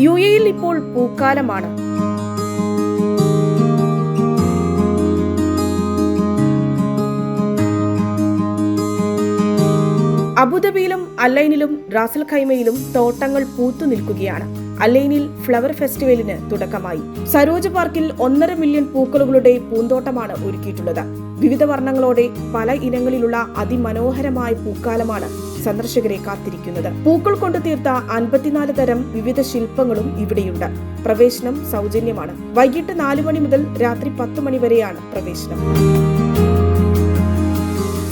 യുഎഇയിൽ ഇപ്പോൾ പൂക്കാലമാണ്. അബുദാബിയിലും അല്ലൈനിലും റാസൽ ഖൈമയിലും തോട്ടങ്ങൾ പൂത്തു നിൽക്കുകയാണ്. അല്ലൈനിൽ ഫ്ലവർ ഫെസ്റ്റിവലിന് തുടക്കമായി. സരോജ് പാർക്കിൽ 1.5 മില്യൺ പൂക്കളുകളുടെ പൂന്തോട്ടമാണ് ഒരുക്കിയിട്ടുള്ളത്. വിവിധ വർണ്ണങ്ങളോടെ പല ഇനങ്ങളിലുള്ള അതിമനോഹരമായ പൂക്കാലമാണ് സന്ദർശകരെ കാത്തിരിക്കുന്നത്. പൂക്കൾ കൊണ്ട് തീർത്ത 54 തരം വിവിധ ശില്പങ്ങളും ഇവിടെയുണ്ട്. പ്രവേശനം സൗജന്യമാണ്. വൈകിട്ട് 4 മണി മുതൽ രാത്രി 10 മണി വരെയാണ് പ്രവേശനം.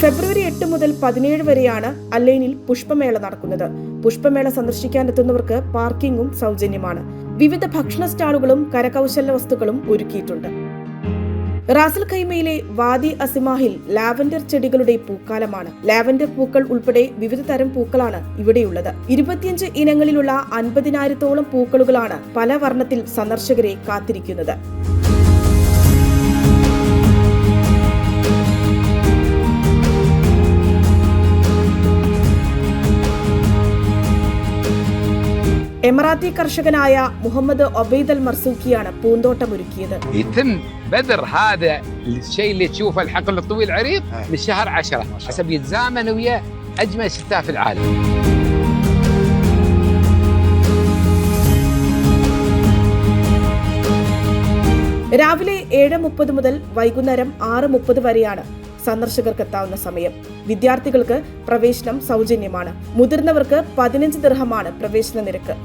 ഫെബ്രുവരി 8 മുതൽ 17 വരെയാണ് അല്ലൈനിൽ പുഷ്പമേള നടക്കുന്നത്. പുഷ്പമേള സന്ദർശിക്കാനെത്തുന്നവർക്ക് പാർക്കിംഗും സൗജന്യമാണ്. വിവിധ ഭക്ഷണ സ്റ്റാളുകളും കരകൗശല വസ്തുക്കളും ഒരുക്കിയിട്ടുണ്ട്. റാസൽ ഖൈമയിലെ വാദി അസിമാഹിൽ ലാവൻഡർ ചെടികളുടെ പൂക്കാലമാണ്. ലാവൻഡർ പൂക്കൾ ഉൾപ്പെടെ വിവിധ തരം പൂക്കളാണ് ഇവിടെയുള്ളത്. 25 ഇനങ്ങളിലുള്ള 50,000-ഓളം പൂക്കളുകളാണ് പല വർണ്ണത്തിൽ സന്ദർശകരെ കാത്തിരിക്കുന്നത്. എമറാത്തി കർഷകനായ മുഹമ്മദ് ഒബൈദ് അൽ മർസൂഖിയാണ് പൂന്തോട്ടം ഒരുക്കിയത്. يتم بذر هذا الشيء اللي تشوفه الحقل الطويل العريض من شهر 10 حسب يتزامن ويا اجمل ستات في العالم. രാവിലെ 7:30 മുതൽ വൈകുന്നേരം 6:30 വരെയാണ് സന്ദർശകർക്ക് എത്താവുന്ന സമയം. വിദ്യാർത്ഥികൾക്ക് പ്രവേശനം സൗജന്യമാണ്. മുതിർന്നവർക്ക് 15 ദിർഹമാണ് പ്രവേശന നിരക്ക്.